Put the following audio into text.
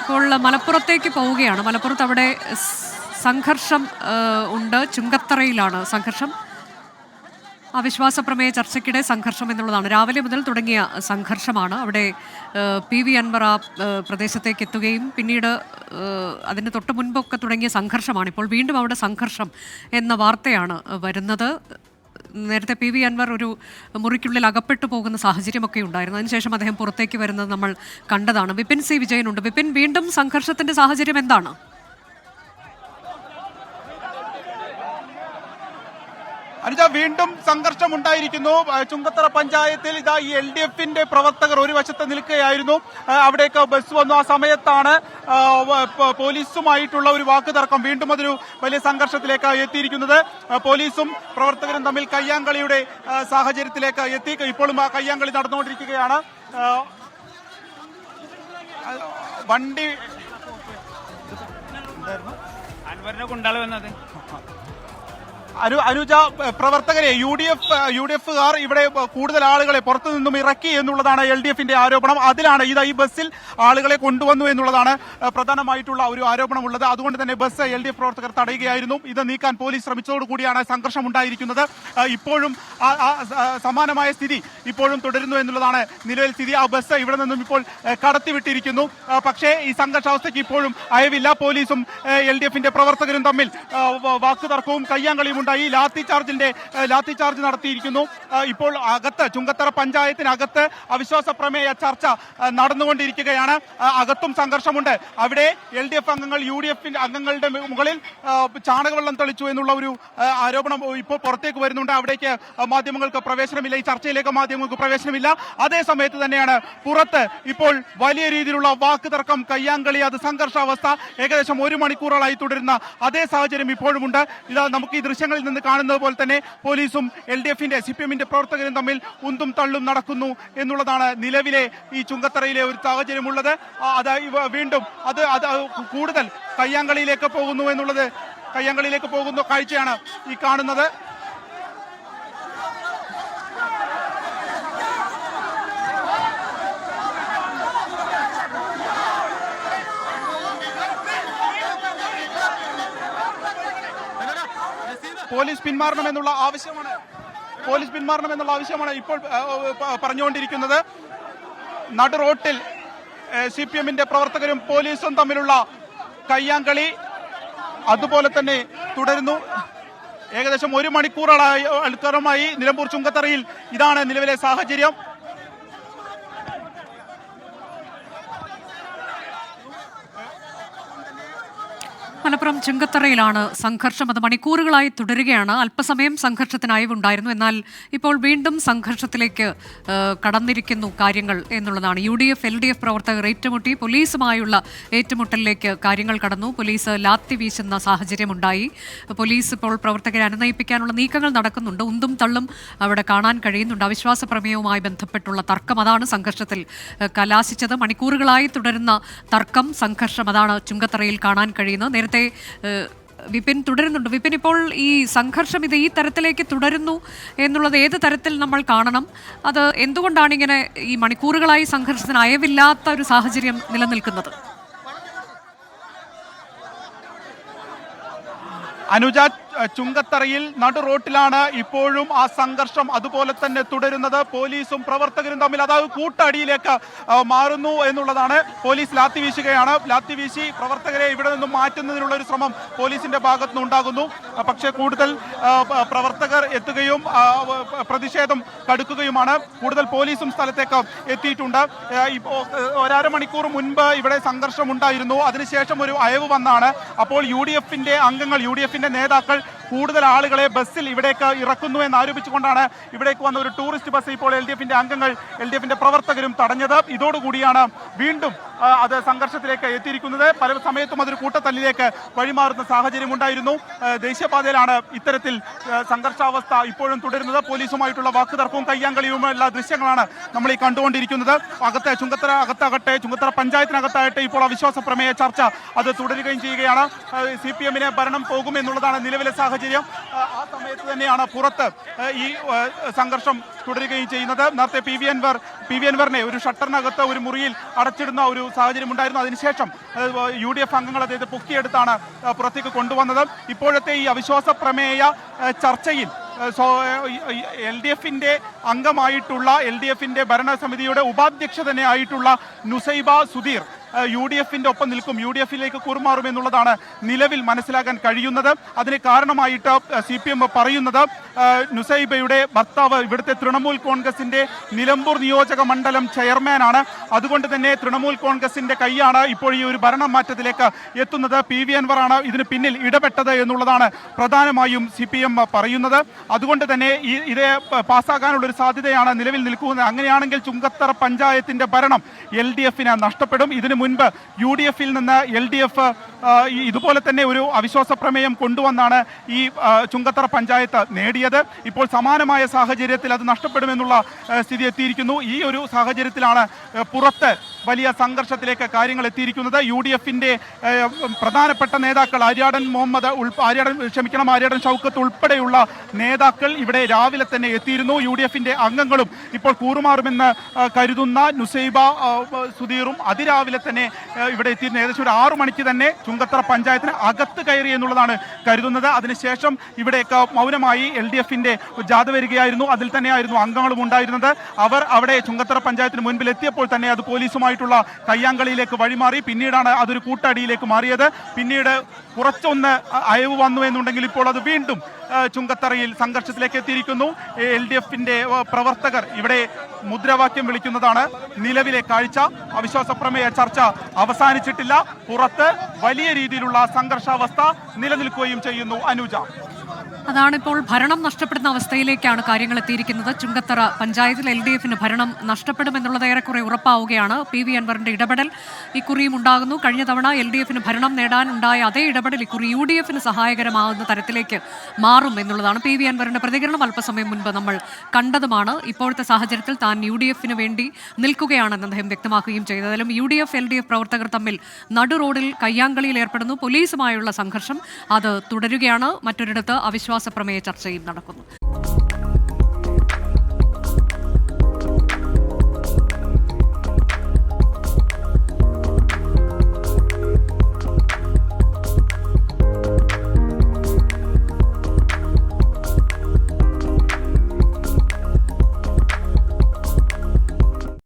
ഇപ്പോൾ മലപ്പുറത്തേക്ക് പോവുകയാണ്. മലപ്പുറത്ത് അവിടെ സംഘർഷം ഉണ്ട്. ചുങ്കത്തറയിലാണ് സംഘർഷം. അവിശ്വാസ പ്രമേയ ചർച്ചയ്ക്കിടെ സംഘർഷം എന്നുള്ളതാണ്. രാവിലെ മുതൽ തുടങ്ങിയ സംഘർഷമാണ്. അവിടെ PV അൻവർ ആ പ്രദേശത്തേക്ക് എത്തുകയും പിന്നീട് അതിന് തൊട്ട് മുൻപൊക്കെ തുടങ്ങിയ സംഘർഷമാണ്. ഇപ്പോൾ വീണ്ടും അവിടെ സംഘർഷം എന്ന വാർത്തയാണ് വരുന്നത്. നേരത്തെ PV അൻവർ ഒരു മുറിക്കുള്ളിൽ അകപ്പെട്ടു പോകുന്ന സാഹചര്യമൊക്കെ ഉണ്ടായിരുന്നു. അതിനുശേഷം അദ്ദേഹം പുറത്തേക്ക് വരുന്നത് നമ്മൾ കണ്ടതാണ്. വിപിൻ സി വിജയനുണ്ട്. വിപിൻ, വീണ്ടും സംഘർഷത്തിന്റെ സാഹചര്യം എന്താണ്? അനുജ, വീണ്ടും സംഘർഷം ഉണ്ടായിരിക്കുന്നു. ചുങ്കത്തറ പഞ്ചായത്തിൽ ഇതാ ഈ LDF-ന്റെ പ്രവർത്തകർ ഒരു വശത്ത് നിൽക്കുകയായിരുന്നു. അവിടേക്ക് ബസ് വന്നു. ആ സമയത്താണ് പോലീസുമായിട്ടുള്ള ഒരു വാക്കുതർക്കം വീണ്ടും അതൊരു വലിയ സംഘർഷത്തിലേക്ക് എത്തിയിരിക്കുന്നത്. പോലീസും പ്രവർത്തകരും തമ്മിൽ കയ്യാങ്കളിയുടെ സാഹചര്യത്തിലേക്ക് എത്തി. ഇപ്പോഴും ആ കയ്യാങ്കളി നടന്നുകൊണ്ടിരിക്കുകയാണ്. വണ്ടി അൻവറിനെ കൊണ്ടാണ് വന്നത്. അനുജ, പ്രവർത്തകരെ UDF-കാർ ഇവിടെ കൂടുതൽ ആളുകളെ പുറത്തു നിന്നും ഇറക്കി എന്നുള്ളതാണ് LDF-ന്റെ ആരോപണം. അതിലാണ് ഈ ബസ്സിൽ ആളുകളെ കൊണ്ടുവന്നു എന്നുള്ളതാണ് പ്രധാനമായിട്ടുള്ള ഒരു ആരോപണമുള്ളത്. അതുകൊണ്ട് തന്നെ ബസ് LDF പ്രവർത്തകർ തടയുകയായിരുന്നു. ഇത് നീക്കാൻ പോലീസ് ശ്രമിച്ചതോടുകൂടിയാണ് സംഘർഷം ഉണ്ടായിരിക്കുന്നത്. ഇപ്പോഴും സമാനമായ സ്ഥിതി ഇപ്പോഴും തുടരുന്നു എന്നുള്ളതാണ് നിലവിൽ സ്ഥിതി. ആ ബസ് ഇവിടെ നിന്നും ഇപ്പോൾ കടത്തിവിട്ടിരിക്കുന്നു. പക്ഷേ ഈ സംഘർഷാവസ്ഥയ്ക്ക് ഇപ്പോഴും അയവില്ല. പോലീസും LDF-ന്റെ പ്രവർത്തകരും തമ്മിൽ വാക്കുതർക്കവും കയ്യാങ്കളിയും ഉണ്ടായി. ലാത്തി ചാർജ് നടത്തിയിരിക്കുന്നു. ഇപ്പോൾ ചുങ്കത്തറ പഞ്ചായത്തിനകത്ത് അവിശ്വാസ പ്രമേയ ചർച്ച നടന്നുകൊണ്ടിരിക്കുകയാണ്. അകത്തും സംഘർഷമുണ്ട്. അവിടെ LDF അംഗങ്ങൾ UDF അംഗങ്ങളുടെ മുകളിൽ ചാണകവെള്ളം തെളിച്ചു എന്നുള്ള ഒരു ആരോപണം ഇപ്പോൾ പുറത്തേക്ക് വരുന്നുണ്ട്. അവിടേക്ക് മാധ്യമങ്ങൾക്ക് പ്രവേശനമില്ല. ഈ ചർച്ചയിലേക്ക് മാധ്യമങ്ങൾക്ക് പ്രവേശനമില്ല. അതേ സമയത്ത് തന്നെയാണ് പുറത്ത് ഇപ്പോൾ വലിയ രീതിയിലുള്ള വാക്കുതർക്കം, കയ്യാങ്കളി, അത് സംഘർഷാവസ്ഥ ഏകദേശം 1 മണിക്കൂറുകളായി തുടരുന്ന അതേ സാഹചര്യം ഇപ്പോഴുമുണ്ട്. ഇതാ നമുക്ക് ഈ ദൃശ്യങ്ങളിൽ നിന്ന് കാണുന്നത് പോലെ തന്നെ പോലീസും LDF-ന്റെ CPM-ന്റെ പ്രവർത്തകരും തമ്മിൽ ഉന്തും തള്ളും നടക്കുന്നു എന്നുള്ളതാണ് നിലവിലെ ഈ ചുങ്കത്തറയിലെ ഒരു സാഹചര്യമുള്ളത്. അത് വീണ്ടും അത് കൂടുതൽ കയ്യാങ്കളിയിലേക്ക് പോകുന്ന കാഴ്ചയാണ് ഈ കാണുന്നത്. പോലീസ് പിന്മാറണമെന്നുള്ള ആവശ്യമാണ് ഇപ്പോൾ പറഞ്ഞുകൊണ്ടിരിക്കുന്നത്. നടു റോട്ടിൽ CPM-ന്റെ പ്രവർത്തകരും പോലീസും തമ്മിലുള്ള കയ്യാങ്കളി അതുപോലെ തന്നെ തുടരുന്നു. ഏകദേശം 1 മണിക്കൂറുകളായി നിലമ്പൂർ ചുങ്കത്തറയിൽ ഇതാണ് നിലവിലെ സാഹചര്യം. മലപ്പുറം ചുങ്കത്തറയിലാണ് സംഘർഷം. അത് മണിക്കൂറുകളായി തുടരുകയാണ്. അല്പസമയം സംഘർഷത്തിന് അയവുണ്ടായിരുന്നു. എന്നാൽ ഇപ്പോൾ വീണ്ടും സംഘർഷത്തിലേക്ക് കടന്നിരിക്കുന്നു കാര്യങ്ങൾ എന്നുള്ളതാണ്. UDF LDF പ്രവർത്തകർ ഏറ്റുമുട്ടി. പോലീസുമായുള്ള ഏറ്റുമുട്ടലിലേക്ക് കാര്യങ്ങൾ കടന്നു. പോലീസ് ലാത്തി വീശുന്ന സാഹചര്യമുണ്ടായി. പോലീസ് ഇപ്പോൾ പ്രവർത്തകരെ അനുനയിപ്പിക്കാനുള്ള നീക്കങ്ങൾ നടക്കുന്നുണ്ട്. ഉന്തും തള്ളും അവിടെ കാണാൻ കഴിയുന്നുണ്ട്. അവിശ്വാസ പ്രമേയവുമായി ബന്ധപ്പെട്ടുള്ള തർക്കം, അതാണ് സംഘർഷത്തിൽ കലാശിച്ചത്. മണിക്കൂറുകളായി തുടരുന്ന തർക്കം, സംഘർഷം, അതാണ് ചുങ്കത്തറയിൽ കാണാൻ കഴിയുന്നത്. നേരത്തെ വിപിൻ തുടരുന്നുണ്ട്. വിപിൻ, ഇപ്പോൾ ഈ സംഘർഷം ഇത് ഈ തരത്തിലേക്ക് തുടരുന്നു എന്നുള്ളത് ഏത് തരത്തിൽ നമ്മൾ കാണണം? അത് എന്തുകൊണ്ടാണ് ഇങ്ങനെ ഈ മണിക്കൂറുകളായി സംഘർഷത്തിന് അയവില്ലാത്ത ഒരു സാഹചര്യം നിലനിൽക്കുന്നത്? അനുജ, ചുങ്കത്തറയിൽ നടു റോട്ടിലാണ് ഇപ്പോഴും ആ സംഘർഷം അതുപോലെ തന്നെ തുടരുന്നത്. പോലീസും പ്രവർത്തകരും തമ്മിൽ അതായത് കൂട്ടടിയിലേക്ക് മാറുന്നു എന്നുള്ളതാണ്. പോലീസ് ലാത്തി വീശുകയാണ്. ലാത്തി വീശി പ്രവർത്തകരെ ഇവിടെ നിന്നും മാറ്റുന്നതിനുള്ള ഒരു ശ്രമം പോലീസിന്റെ ഭാഗത്തുനിന്ന് ഉണ്ടാകുന്നു. പക്ഷേ കൂടുതൽ പ്രവർത്തകർ എത്തുകയും പ്രതിഷേധം കടുക്കുകയുമാണ്. കൂടുതൽ പോലീസും സ്ഥലത്തേക്ക് എത്തിയിട്ടുണ്ട്. ഇപ്പോൾ 1.5 മണിക്കൂർ മുൻപ് ഇവിടെ സംഘർഷം ഉണ്ടായിരുന്നു. അതിനുശേഷം ഒരു അയവ് വന്നാണ്. അപ്പോൾ UDF-ന്റെ നേതാക്കൾ കൂടുതൽ ആളുകളെ ബസ്സിൽ ഇവിടേക്ക് ഇറക്കുന്നു എന്ന് ആരോപിച്ചുകൊണ്ടാണ് ഇവിടേക്ക് വന്ന ഒരു ടൂറിസ്റ്റ് ബസ് ഇപ്പോൾ LDF-ന്റെ അംഗങ്ങൾ, LDF-ന്റെ പ്രവർത്തകരും തടഞ്ഞത്. ഇതോടുകൂടിയാണ് വീണ്ടും അത് സംഘർഷത്തിലേക്ക് എത്തിയിരിക്കുന്നത്. പല സമയത്തും അതൊരു കൂട്ടത്തല്ലിലേക്ക് വഴിമാറുന്ന സാഹചര്യം ഉണ്ടായിരുന്നു. ദേശീയപാതയിലാണ് ഇത്തരത്തിൽ സംഘർഷാവസ്ഥ ഇപ്പോഴും തുടരുന്നത്. പോലീസുമായിട്ടുള്ള വാക്കുതർക്കവും കയ്യാങ്കളിയുമുള്ള ദൃശ്യങ്ങളാണ് നമ്മൾ ഈ കണ്ടുകൊണ്ടിരിക്കുന്നത്. ചുങ്കത്തറ അകത്താകട്ടെ, ചുങ്കത്തറ പഞ്ചായത്തിനകത്താകട്ടെ ഇപ്പോൾ അവിശ്വാസ പ്രമേയ ചർച്ച അത് തുടരുകയും ചെയ്യുകയാണ്. CPM-ന് ഭരണം പോകുമെന്നുള്ളതാണ് നിലവിലെ സാഹചര്യം. സാഹചര്യം. ആ സമയത്ത് തന്നെയാണ് പുറത്ത് ഈ സംഘർഷം തുടരുകയും ചെയ്യുന്നത്. നേരത്തെ പി വി അൻവറിനെ ഒരു ഷട്ടറിനകത്ത് ഒരു മുറിയിൽ അടച്ചിടുന്ന ഒരു സാഹചര്യം ഉണ്ടായിരുന്നു. അതിനുശേഷം UDF അംഗങ്ങൾ അദ്ദേഹത്തെ പൊക്കിയെടുത്താണ് പുറത്തേക്ക് കൊണ്ടുവന്നത്. ഇപ്പോഴത്തെ ഈ അവിശ്വാസ പ്രമേയ ചർച്ചയിൽ LDFന്റെ അംഗമായിട്ടുള്ള LDFന്റെ ഭരണസമിതിയുടെ ഉപാധ്യക്ഷ തന്നെ ആയിട്ടുള്ള നുസൈബ സുധീർ UDFന്റെ ഒപ്പം നിൽക്കും, UDFിലേക്ക് കൂറുമാറും എന്നുള്ളതാണ് നിലവിൽ മനസ്സിലാക്കാൻ കഴിയുന്നത്. അതിന് കാരണമായിട്ട് CPM പറയുന്നത് നുസൈബയുടെ ഭർത്താവ് ഇവിടുത്തെ തൃണമൂൽ കോൺഗ്രസിന്റെ നിലമ്പൂർ നിയോജക മണ്ഡലം ചെയർമാനാണ്. അതുകൊണ്ട് തന്നെ തൃണമൂൽ കോൺഗ്രസിന്റെ കൈയാണ് ഇപ്പോൾ ഈ ഒരു ഭരണമാറ്റത്തിലേക്ക് എത്തുന്നത്. PV അൻവറാണ് ഇതിന് പിന്നിൽ ഇടപെട്ടത് എന്നുള്ളതാണ് പ്രധാനമായും CPM പറയുന്നത്. അതുകൊണ്ട് തന്നെ ഇതേ പാസ്സാകാനുള്ള ഒരു സാധ്യതയാണ് നിലവിൽ നിൽക്കുന്നത്. അങ്ങനെയാണെങ്കിൽ ചുങ്കത്തറ പഞ്ചായത്തിന്റെ ഭരണം LDFന് നഷ്ടപ്പെടും. ഇതിനു മുൻപ് UDFിൽ നിന്ന് LDF ഇതുപോലെ തന്നെ ഒരു അവിശ്വാസ പ്രമേയം കൊണ്ടുവന്നാണ് ഈ ചുങ്കത്തറ പഞ്ചായത്ത് നേടിയത്. ഇപ്പോൾ സമാനമായ സാഹചര്യത്തിൽ അത് നഷ്ടപ്പെടുമെന്നുള്ള സ്ഥിതി എത്തിയിരിക്കുന്നു. ഈ ഒരു സാഹചര്യത്തിലാണ് പുറത്ത് വലിയ സംഘർഷത്തിലേക്ക് കാര്യങ്ങൾ എത്തിയിരിക്കുന്നത്. UDFന്റെ പ്രധാനപ്പെട്ട നേതാക്കൾ ആര്യാടൻ ഷൗക്കത്ത് ഉൾപ്പെടെയുള്ള നേതാക്കൾ ഇവിടെ രാവിലെ തന്നെ എത്തിയിരുന്നു. UDFന്റെ അംഗങ്ങളും ഇപ്പോൾ കൂറുമാറുമെന്ന് കരുതുന്ന നുസൈബ സുധീറും അതിരാവിലെ തന്നെ ഇവിടെ എത്തിയിരുന്നു. ഏകദേശം ഒരു 6 മണിക്ക് തന്നെ ചുങ്കത്തറ പഞ്ചായത്തിന് അകത്ത് കയറി എന്നുള്ളതാണ് കരുതുന്നത്. അതിനുശേഷം ഇവിടെയൊക്കെ മൗനമായി LDFന്റെ ജാഥ വരികയായിരുന്നു. അതിൽ തന്നെയായിരുന്നു അംഗങ്ങളും ഉണ്ടായിരുന്നത്. അവർ അവിടെ ചുങ്കത്തറ പഞ്ചായത്തിന് മുൻപിൽ എത്തിയപ്പോൾ തന്നെ അത് പോലീസുമായിട്ടുള്ള കയ്യാങ്കളിയിലേക്ക് വഴിമാറി. പിന്നീടാണ് അതൊരു കൂട്ടടിയിലേക്ക് മാറിയത്. പിന്നീട് കുറച്ചൊന്ന് അയവ് വന്നു എന്നുണ്ടെങ്കിൽ ഇപ്പോൾ അത് വീണ്ടും ചുങ്കത്തറയിൽ സംഘർഷത്തിലേക്ക് എത്തിയിരിക്കുന്നു. LDFന്റെ പ്രവർത്തകർ ഇവിടെ മുദ്രാവാക്യം വിളിക്കുന്നതാണ് നിലവിലെ കാഴ്ച. അവിശ്വാസ പ്രമേയ ചർച്ച അവസാനിച്ചിട്ടില്ല. പുറത്ത് വലിയ രീതിയിലുള്ള സംഘർഷാവസ്ഥ നിലനിൽക്കുകയും ചെയ്യുന്നു. അനുജ, അതാണിപ്പോൾ ഭരണം നഷ്ടപ്പെടുന്ന അവസ്ഥയിലേക്കാണ് കാര്യങ്ങൾ എത്തിയിരിക്കുന്നത്. ചുങ്കത്തറ പഞ്ചായത്തിൽ LDFന് ഭരണം നഷ്ടപ്പെടുമെന്നുള്ളത് ഏറെക്കുറെ ഉറപ്പാവുകയാണ്. PV അൻവറിന്റെ ഇടപെടൽ ഇക്കുറിയും ഉണ്ടാകുന്നു. കഴിഞ്ഞ തവണ LDFന് ഭരണം നേടാനുണ്ടായ അതേ ഇടപെടൽ ഇക്കുറി UDFന് സഹായകരമാകുന്ന തരത്തിലേക്ക് മാറും എന്നുള്ളതാണ് PV അൻവറിന്റെ പ്രതികരണം അല്പസമയം മുൻപ് നമ്മൾ കണ്ടതുമാണ്. ഇപ്പോഴത്തെ സാഹചര്യത്തിൽ താൻ UDFന് വേണ്ടി നിൽക്കുകയാണെന്ന് അദ്ദേഹം വ്യക്തമാക്കുകയും ചെയ്തതിലും UDF LDF പ്രവർത്തകർ തമ്മിൽ നടു റോഡിൽ കയ്യാങ്കളിയിൽ ഏർപ്പെടുന്നു. പോലീസുമായുള്ള സംഘർഷം അത് തുടരുകയാണ്. മറ്റൊരിടത്ത് അവിശ്വാസ പ്രമേയ ചർച്ചയും നടക്കുന്നു.